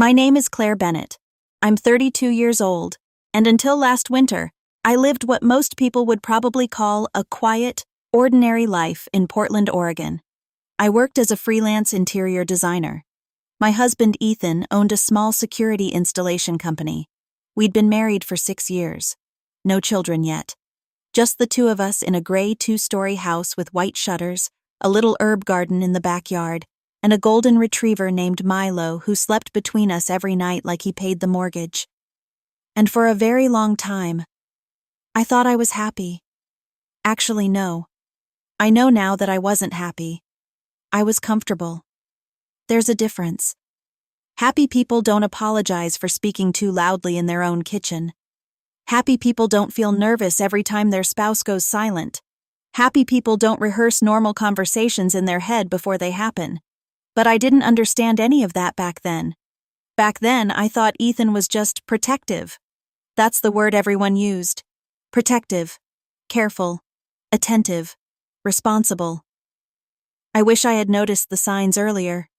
My name is Claire Bennett. I'm 32 years old, and until last winter, I lived what most people would probably call a quiet, ordinary life in Portland, Oregon. I worked as a freelance interior designer. My husband, Ethan, owned a small security installation company. We'd been married for 6 years. No children yet. Just the two of us in a gray 2-story house with white shutters, a little herb garden in the backyard, and a golden retriever named Milo who slept between us every night like he paid the mortgage. And for a very long time, I thought I was happy. Actually, no. I know now that I wasn't happy. I was comfortable. There's a difference. Happy people don't apologize for speaking too loudly in their own kitchen. Happy people don't feel nervous every time their spouse goes silent. Happy people don't rehearse normal conversations in their head before they happen. But I didn't understand any of that back then. Back then, I thought Ethan was just protective. That's the word everyone used. Protective, careful, attentive, responsible. I wish I had noticed the signs earlier,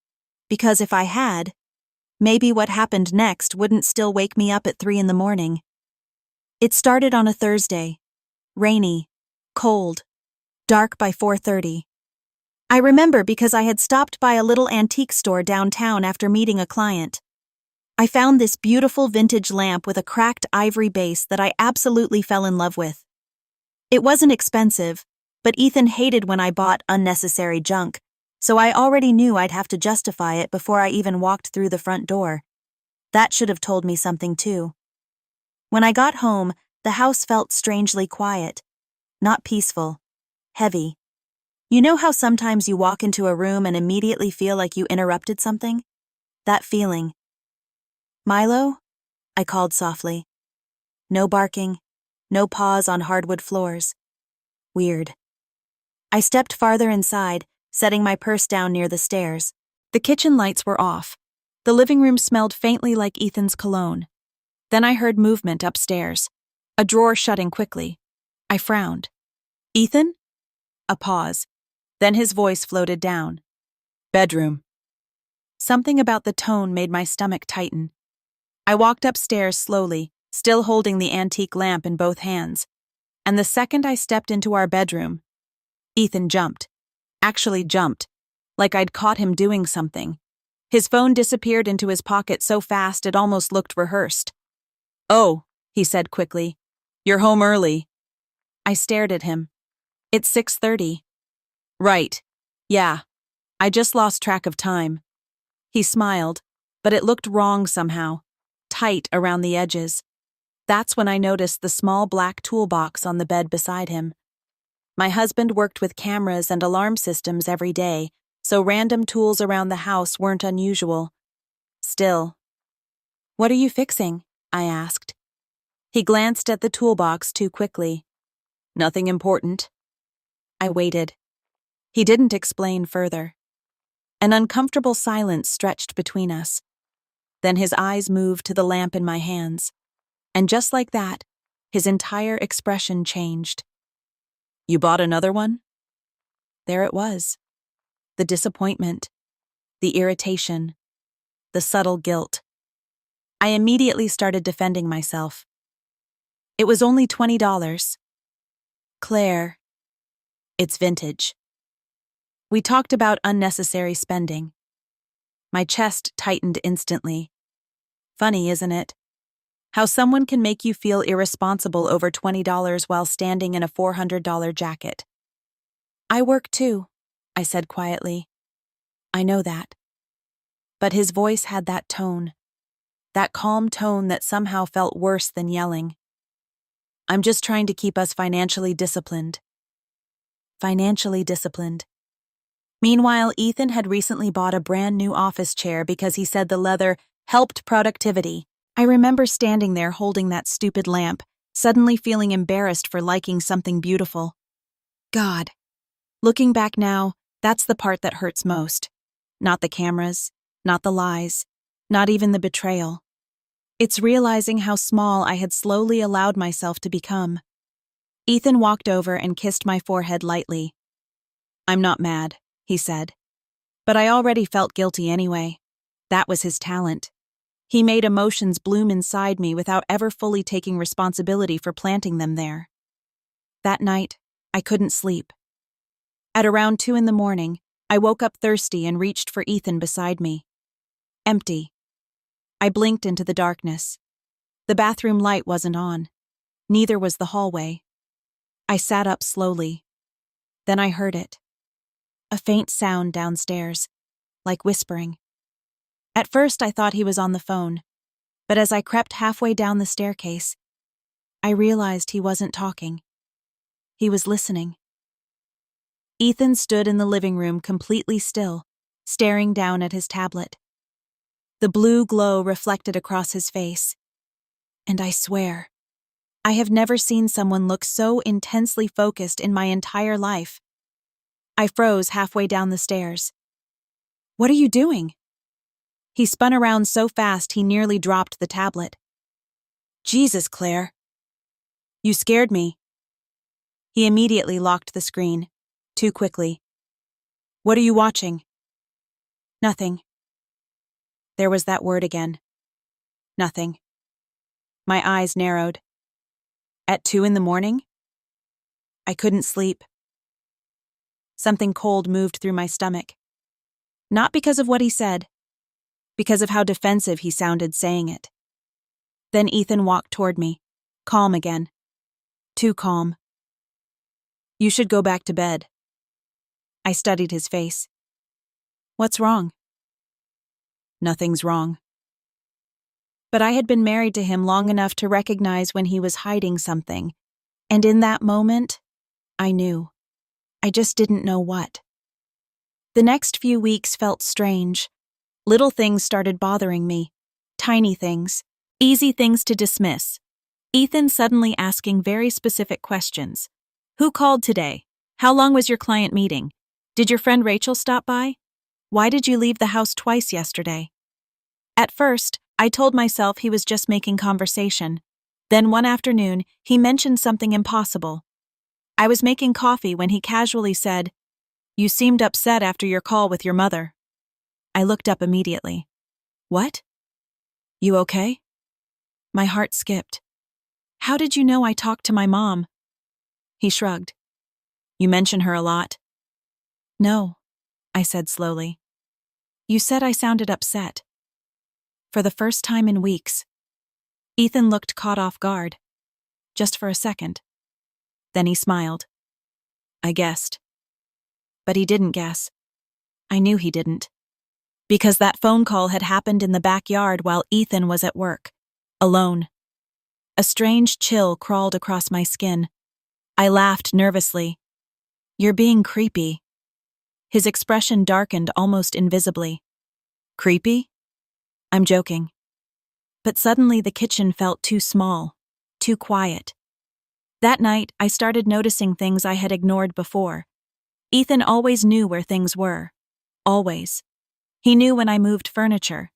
because if I had, maybe what happened next wouldn't still wake me up at 3 in the morning. It started on a Thursday. Rainy, cold, dark by 4:30. I remember because I had stopped by a little antique store downtown after meeting a client. I found this beautiful vintage lamp with a cracked ivory base that I absolutely fell in love with. It wasn't expensive, but Ethan hated when I bought unnecessary junk, so I already knew I'd have to justify it before I even walked through the front door. That should have told me something too. When I got home, the house felt strangely quiet. Not peaceful. Heavy. You know how sometimes you walk into a room and immediately feel like you interrupted something? That feeling. "Milo?" I called softly. No barking. No paws on hardwood floors. Weird. I stepped farther inside, setting my purse down near the stairs. The kitchen lights were off. The living room smelled faintly like Ethan's cologne. Then I heard movement upstairs. A drawer shutting quickly. I frowned. "Ethan?" A pause. Then his voice floated down. "Bedroom." Something about the tone made my stomach tighten. I walked upstairs slowly, still holding the antique lamp in both hands. And the second I stepped into our bedroom, Ethan jumped. Actually jumped. Like I'd caught him doing something. His phone disappeared into his pocket so fast it almost looked rehearsed. "Oh," he said quickly. "You're home early." I stared at him. "It's 6:30. "Right. Yeah. I just lost track of time." He smiled, but it looked wrong somehow. Tight around the edges. That's when I noticed the small black toolbox on the bed beside him. My husband worked with cameras and alarm systems every day, so random tools around the house weren't unusual. Still. "What are you fixing?" I asked. He glanced at the toolbox too quickly. "Nothing important." I waited. He didn't explain further. An uncomfortable silence stretched between us. Then his eyes moved to the lamp in my hands. And just like that, his entire expression changed. "You bought another one?" There it was. The disappointment. The irritation. The subtle guilt. I immediately started defending myself. "It was only $20. "Claire, it's vintage." We talked about unnecessary spending. My chest tightened instantly. Funny, isn't it? How someone can make you feel irresponsible over $20 while standing in a $400 jacket. "I work too," I said quietly. "I know that." But his voice had that tone. That calm tone that somehow felt worse than yelling. "I'm just trying to keep us financially disciplined." Financially disciplined. Meanwhile, Ethan had recently bought a brand new office chair because he said the leather helped productivity. I remember standing there holding that stupid lamp, suddenly feeling embarrassed for liking something beautiful. God. Looking back now, that's the part that hurts most. Not the cameras, not the lies, not even the betrayal. It's realizing how small I had slowly allowed myself to become. Ethan walked over and kissed my forehead lightly. "I'm not mad," he said. But I already felt guilty anyway. That was his talent. He made emotions bloom inside me without ever fully taking responsibility for planting them there. That night, I couldn't sleep. At around 2 in the morning, I woke up thirsty and reached for Ethan beside me. Empty. I blinked into the darkness. The bathroom light wasn't on. Neither was the hallway. I sat up slowly. Then I heard it. A faint sound downstairs, like whispering. At first I thought he was on the phone, but as I crept halfway down the staircase, I realized he wasn't talking. He was listening. Ethan stood in the living room completely still, staring down at his tablet. The blue glow reflected across his face. And I swear, I have never seen someone look so intensely focused in my entire life. I froze halfway down the stairs. "What are you doing?" He spun around so fast he nearly dropped the tablet. "Jesus, Claire. You scared me." He immediately locked the screen, too quickly. "What are you watching?" "Nothing." There was that word again. Nothing. My eyes narrowed. At 2 in the morning? I couldn't sleep. Something cold moved through my stomach. Not because of what he said, because of how defensive he sounded saying it. Then Ethan walked toward me, calm again. Too calm. "You should go back to bed." I studied his face. "What's wrong?" "Nothing's wrong." But I had been married to him long enough to recognize when he was hiding something, and in that moment, I knew. I just didn't know what. The next few weeks felt strange. Little things started bothering me. Tiny things. Easy things to dismiss. Ethan suddenly asking very specific questions. "Who called today? How long was your client meeting? Did your friend Rachel stop by? Why did you leave the house twice yesterday?" At first, I told myself he was just making conversation. Then one afternoon, he mentioned something impossible. I was making coffee when he casually said, "You seemed upset after your call with your mother." I looked up immediately. "What? You okay?" My heart skipped. "How did you know I talked to my mom?" He shrugged. "You mention her a lot." "No," I said slowly. "You said I sounded upset." For the first time in weeks. Ethan looked caught off guard. Just for a second. Then he smiled. I guessed. But he didn't guess. I knew he didn't. Because that phone call had happened in the backyard while Ethan was at work. Alone. A strange chill crawled across my skin. I laughed nervously. "You're being creepy." His expression darkened almost invisibly. "Creepy?" I'm joking. But suddenly the kitchen felt too small, too quiet. That night, I started noticing things I had ignored before. Ethan always knew where things were. Always. He knew when I moved furniture.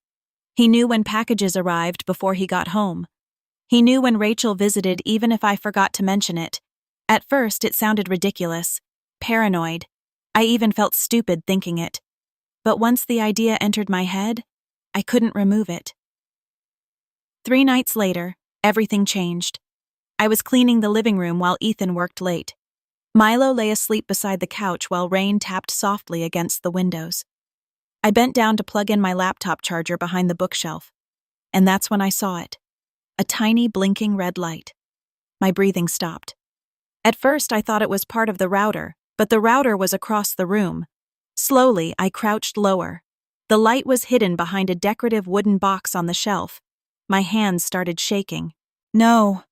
He knew when packages arrived before he got home. He knew when Rachel visited even if I forgot to mention it. At first, it sounded ridiculous, paranoid. I even felt stupid thinking it. But once the idea entered my head, I couldn't remove it. 3 nights later, everything changed. I was cleaning the living room while Ethan worked late. Milo lay asleep beside the couch while rain tapped softly against the windows. I bent down to plug in my laptop charger behind the bookshelf. And that's when I saw it. A tiny blinking red light. My breathing stopped. At first, I thought it was part of the router, but the router was across the room. Slowly, I crouched lower. The light was hidden behind a decorative wooden box on the shelf. My hands started shaking. No.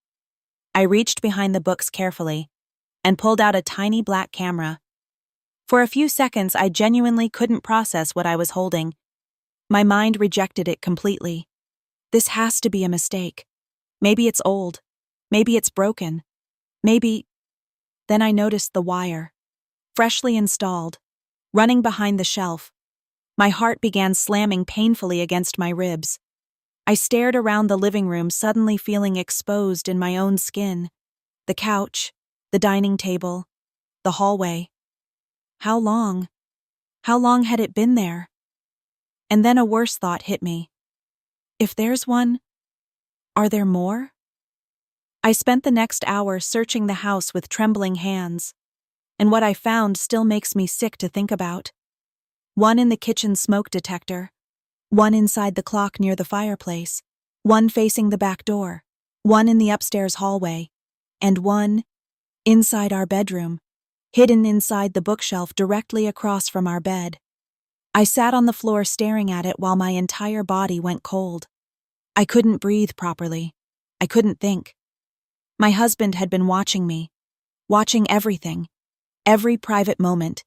I reached behind the books carefully and pulled out a tiny black camera. For a few seconds, I genuinely couldn't process what I was holding. My mind rejected it completely. This has to be a mistake. Maybe it's old. Maybe it's broken. Maybe... Then I noticed the wire. Freshly installed. Running behind the shelf. My heart began slamming painfully against my ribs. I stared around the living room, suddenly feeling exposed in my own skin. The couch, the dining table, the hallway. How long? How long had it been there? And then a worse thought hit me. If there's one, are there more? I spent the next hour searching the house with trembling hands, and what I found still makes me sick to think about. One in the kitchen smoke detector, one inside the clock near the fireplace, one facing the back door, one in the upstairs hallway, and one inside our bedroom, hidden inside the bookshelf directly across from our bed. I sat on the floor staring at it while my entire body went cold. I couldn't breathe properly. I couldn't think. My husband had been watching me, watching everything, every private moment,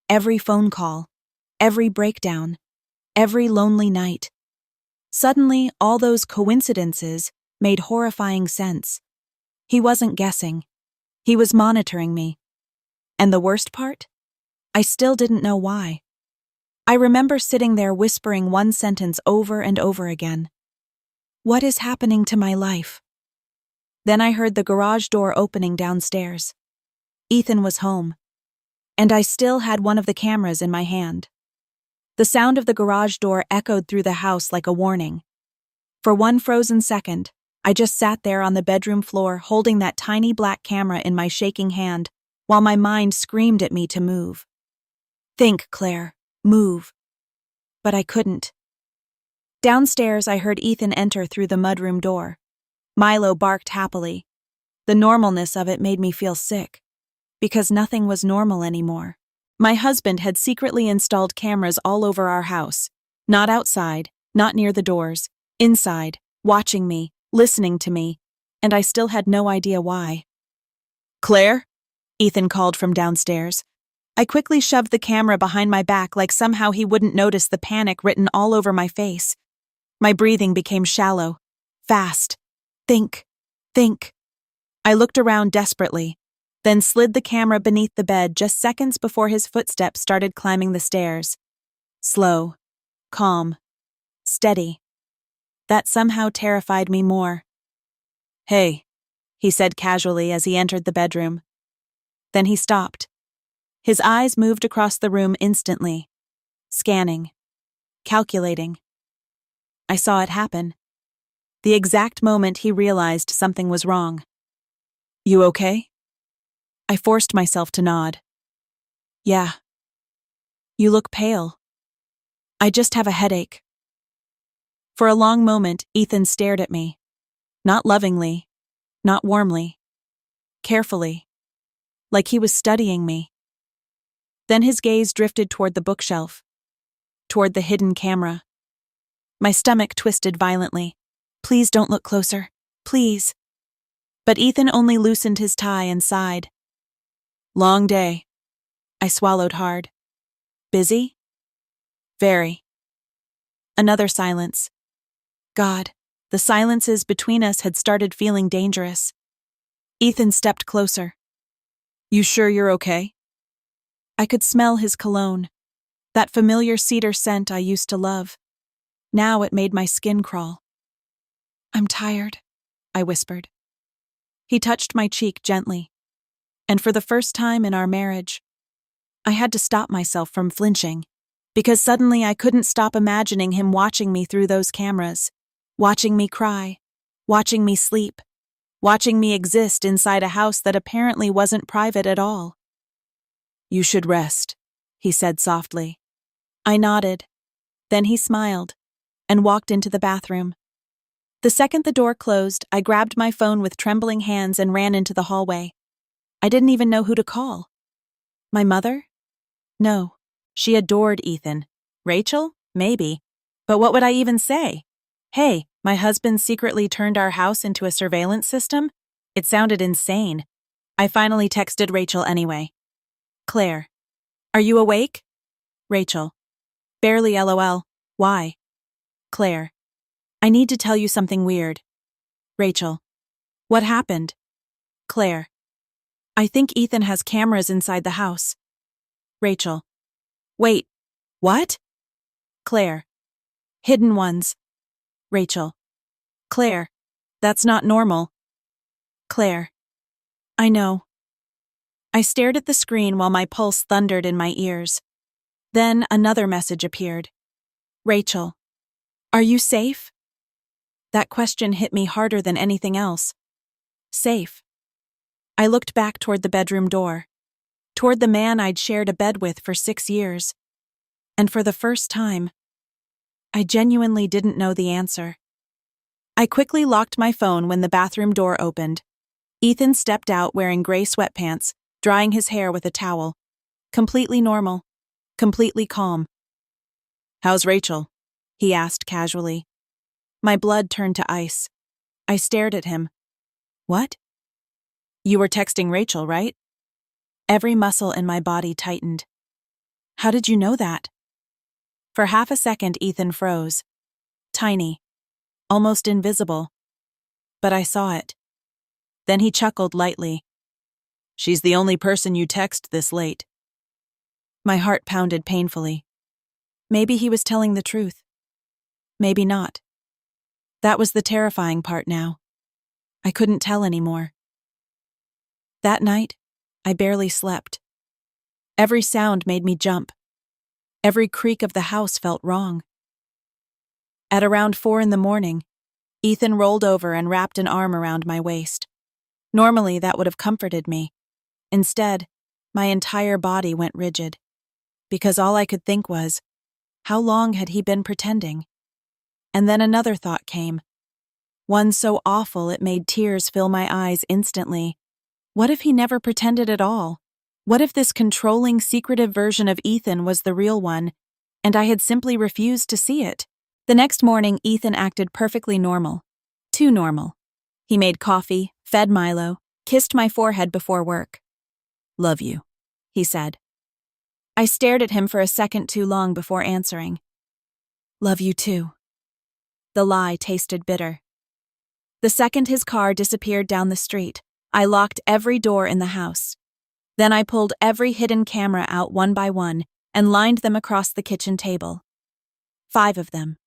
every phone call, every breakdown, every lonely night. Suddenly, all those coincidences made horrifying sense. He wasn't guessing. He was monitoring me. And the worst part? I still didn't know why. I remember sitting there whispering one sentence over and over again. What is happening to my life? Then I heard the garage door opening downstairs. Ethan was home. And I still had one of the cameras in my hand. The sound of the garage door echoed through the house like a warning. For one frozen second, I just sat there on the bedroom floor holding that tiny black camera in my shaking hand while my mind screamed at me to move. Think, Claire. Move. But I couldn't. Downstairs, I heard Ethan enter through the mudroom door. Milo barked happily. The normalness of it made me feel sick, because nothing was normal anymore. My husband had secretly installed cameras all over our house, not outside, not near the doors, inside, watching me, listening to me, and I still had no idea why. Claire? Ethan called from downstairs. I quickly shoved the camera behind my back like somehow he wouldn't notice the panic written all over my face. My breathing became shallow, fast. Think. I looked around desperately, then slid the camera beneath the bed just seconds before his footsteps started climbing the stairs. Slow, calm, steady. That somehow terrified me more. Hey, he said casually as he entered the bedroom. Then he stopped. His eyes moved across the room instantly, scanning, calculating. I saw it happen. The exact moment he realized something was wrong. You okay? I forced myself to nod. Yeah. You look pale. I just have a headache. For a long moment, Ethan stared at me. Not lovingly, not warmly, carefully, like he was studying me. Then his gaze drifted toward the bookshelf, toward the hidden camera. My stomach twisted violently. Please don't look closer. Please. But Ethan only loosened his tie and sighed. Long day. I swallowed hard. Busy? Very. Another silence. God, the silences between us had started feeling dangerous. Ethan stepped closer. You sure you're okay? I could smell his cologne, that familiar cedar scent I used to love. Now it made my skin crawl. I'm tired, I whispered. He touched my cheek gently, and for the first time in our marriage, I had to stop myself from flinching, because suddenly I couldn't stop imagining him watching me through those cameras, watching me cry, watching me sleep, watching me exist inside a house that apparently wasn't private at all. You should rest, he said softly. I nodded. Then he smiled and walked into the bathroom. The second the door closed, I grabbed my phone with trembling hands and ran into the hallway. I didn't even know who to call. My mother? No. She adored Ethan. Rachel? Maybe. But what would I even say? Hey, my husband secretly turned our house into a surveillance system? It sounded insane. I finally texted Rachel anyway. Claire. Are you awake? Rachel. Barely LOL. Why? Claire. I need to tell you something weird. Rachel. What happened? Claire. I think Ethan has cameras inside the house. Rachel. Wait. What? Claire. Hidden ones. Rachel. Claire. That's not normal. Claire. I know. I stared at the screen while my pulse thundered in my ears. Then another message appeared. Rachel. Are you safe? That question hit me harder than anything else. Safe. I looked back toward the bedroom door, toward the man I'd shared a bed with for 6 years. And for the first time, I genuinely didn't know the answer. I quickly locked my phone when the bathroom door opened. Ethan stepped out wearing gray sweatpants, drying his hair with a towel. Completely normal. Completely calm. "How's Rachel?" he asked casually. My blood turned to ice. I stared at him. "What?" "You were texting Rachel, right?" Every muscle in my body tightened. "How did you know that?" For half a second, Ethan froze. Tiny. Almost invisible. But I saw it. Then he chuckled lightly. "She's the only person you text this late." My heart pounded painfully. Maybe he was telling the truth. Maybe not. That was the terrifying part now. I couldn't tell anymore. That night, I barely slept. Every sound made me jump. Every creak of the house felt wrong. At around 4 a.m, Ethan rolled over and wrapped an arm around my waist. Normally, that would have comforted me. Instead, my entire body went rigid. Because all I could think was, how long had he been pretending? And then another thought came. One so awful it made tears fill my eyes instantly. What if he never pretended at all? What if this controlling, secretive version of Ethan was the real one, and I had simply refused to see it? The next morning, Ethan acted perfectly normal. Too normal. He made coffee, fed Milo, kissed my forehead before work. "Love you," he said. I stared at him for a second too long before answering. "Love you too." The lie tasted bitter. The second his car disappeared down the street, I locked every door in the house. Then I pulled every hidden camera out one by one and lined them across the kitchen table. 5 of them.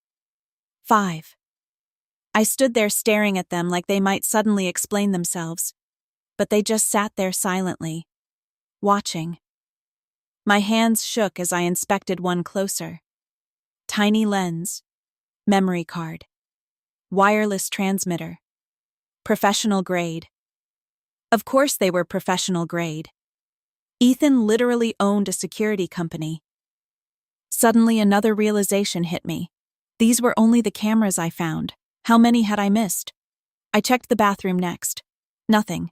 5. I stood there staring at them like they might suddenly explain themselves, but they just sat there silently, watching. My hands shook as I inspected one closer. Tiny lens, memory card, wireless transmitter, professional grade. Of course they were professional grade. Ethan literally owned a security company. Suddenly another realization hit me. These were only the cameras I found. How many had I missed? I checked the bathroom next. Nothing.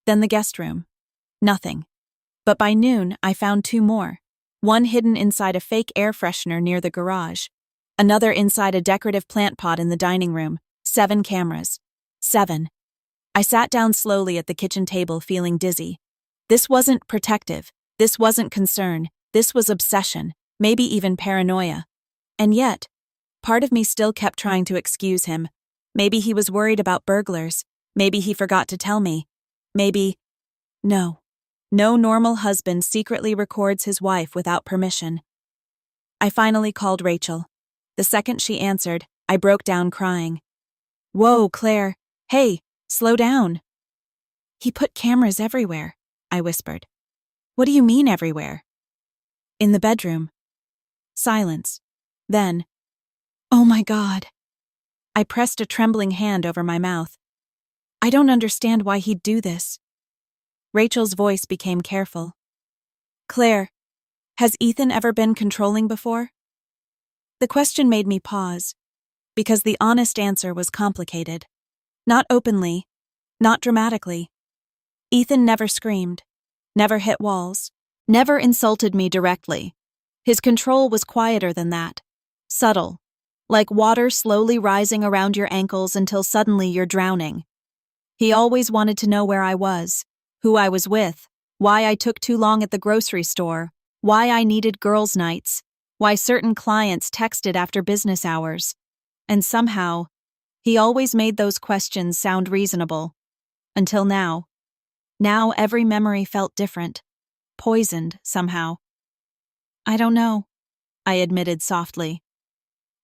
Then the guest room. Nothing. But by noon, I found 2 more. One hidden inside a fake air freshener near the garage. Another inside a decorative plant pot in the dining room. 7 cameras. 7. I sat down slowly at the kitchen table, feeling dizzy. This wasn't protective. This wasn't concern. This was obsession, maybe even paranoia. And yet, part of me still kept trying to excuse him. Maybe he was worried about burglars. Maybe he forgot to tell me. Maybe... No. No normal husband secretly records his wife without permission. I finally called Rachel. The second she answered, I broke down crying. "Whoa, Claire. Hey, slow down." "He put cameras everywhere," I whispered. "What do you mean everywhere?" "In the bedroom." Silence. Then, "Oh my God." I pressed a trembling hand over my mouth. "I don't understand why he'd do this." Rachel's voice became careful. "Claire, has Ethan ever been controlling before?" The question made me pause, because the honest answer was complicated. Not openly, not dramatically. Ethan never screamed, never hit walls, never insulted me directly. His control was quieter than that, subtle, like water slowly rising around your ankles until suddenly you're drowning. He always wanted to know where I was, who I was with, why I took too long at the grocery store, why I needed girls' nights, why certain clients texted after business hours. And somehow, he always made those questions sound reasonable. Until now. Now every memory felt different, poisoned somehow. "I don't know," I admitted softly.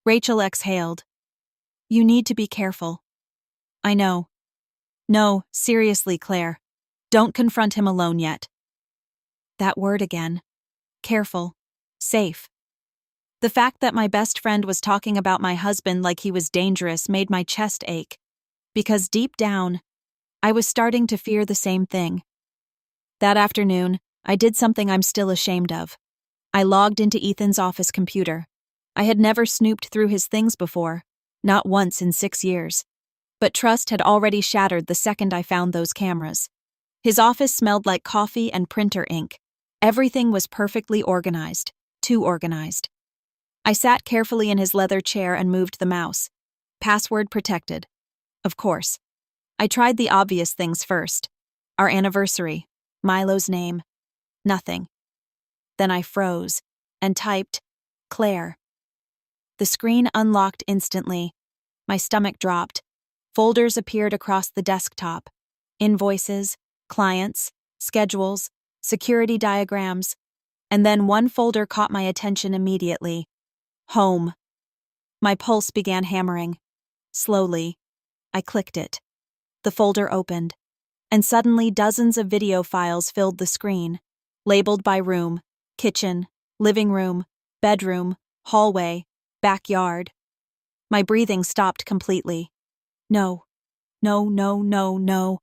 Rachel exhaled. "You need to be careful." "I know." "No, seriously, Claire. Don't confront him alone yet." That word again. Careful. Safe. The fact that my best friend was talking about my husband like he was dangerous made my chest ache, because deep down, I was starting to fear the same thing. That afternoon, I did something I'm still ashamed of. I logged into Ethan's office computer. I had never snooped through his things before, not once in 6 years. But trust had already shattered the second I found those cameras. His office smelled like coffee and printer ink. Everything was perfectly organized, too organized. I sat carefully in his leather chair and moved the mouse. Password protected. Of course. I tried the obvious things first. Our anniversary, Milo's name. Nothing. Then I froze and typed, Claire. The screen unlocked instantly. My stomach dropped. Folders appeared across the desktop. Invoices, clients, schedules, security diagrams. And then one folder caught my attention immediately. Home. My pulse began hammering. Slowly, I clicked it. The folder opened, and suddenly dozens of video files filled the screen, labeled by room, kitchen, living room, bedroom, hallway, backyard. My breathing stopped completely. No, no, no, no, no.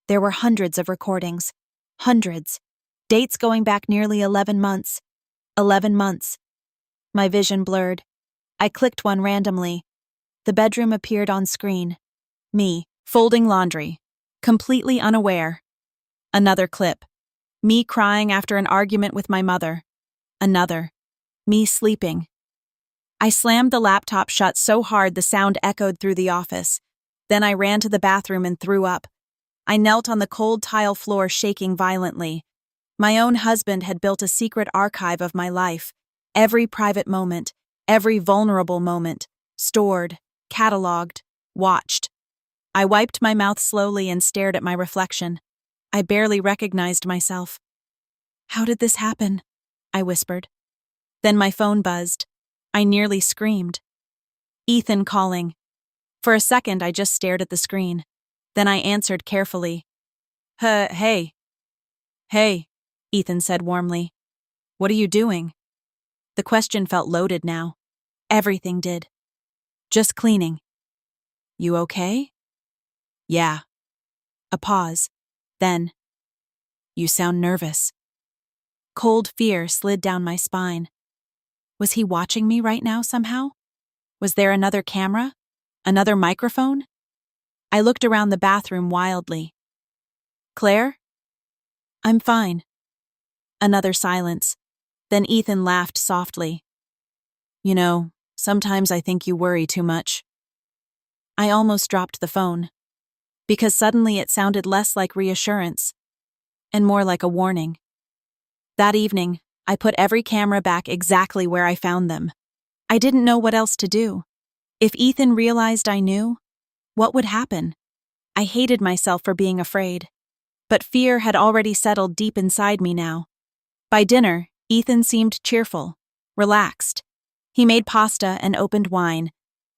There were hundreds of recordings. Hundreds. Dates going back nearly 11 months. 11 months. My vision blurred. I clicked one randomly. The bedroom appeared on screen. Me, folding laundry. Completely unaware. Another clip. Me crying after an argument with my mother. Another. Me sleeping. I slammed the laptop shut so hard the sound echoed through the office. Then I ran to the bathroom and threw up. I knelt on the cold tile floor, shaking violently. My own husband had built a secret archive of my life. Every private moment, every vulnerable moment, stored, cataloged, watched. I wiped my mouth slowly and stared at my reflection. I barely recognized myself. How did this happen? I whispered. Then my phone buzzed. I nearly screamed. Ethan calling. For a second, I just stared at the screen. Then I answered carefully. Hey. Hey, Ethan said warmly. What are you doing? The question felt loaded now. Everything did. Just cleaning. You okay? Yeah. A pause. Then, you sound nervous. Cold fear slid down my spine. Was he watching me right now somehow? Was there another camera? Another microphone? I looked around the bathroom wildly. Claire? I'm fine. Another silence. Then Ethan laughed softly. You know, sometimes I think you worry too much. I almost dropped the phone, because suddenly it sounded less like reassurance and more like a warning. That evening, I put every camera back exactly where I found them. I didn't know what else to do. If Ethan realized I knew, what would happen? I hated myself for being afraid, but fear had already settled deep inside me now. By dinner, Ethan seemed cheerful, relaxed. He made pasta and opened wine,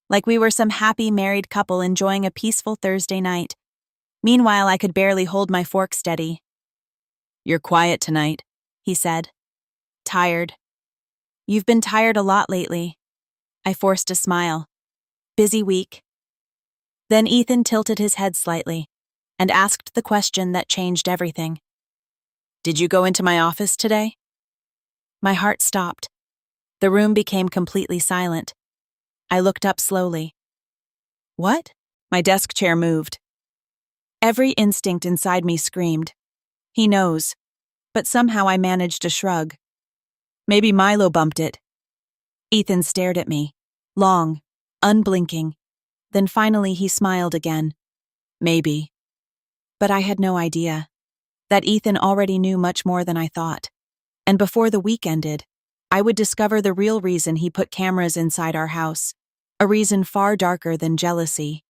like we were some happy married couple enjoying a peaceful Thursday night. Meanwhile, I could barely hold my fork steady. You're quiet tonight, he said. Tired. You've been tired a lot lately. I forced a smile. Busy week. Then Ethan tilted his head slightly and asked the question that changed everything. Did you go into my office today? My heart stopped. The room became completely silent. I looked up slowly. What? My desk chair moved. Every instinct inside me screamed. He knows. But somehow I managed to shrug. Maybe Milo bumped it. Ethan stared at me, long, unblinking. Then finally he smiled again. Maybe. But I had no idea that Ethan already knew much more than I thought. And before the week ended, I would discover the real reason he put cameras inside our house, a reason far darker than jealousy.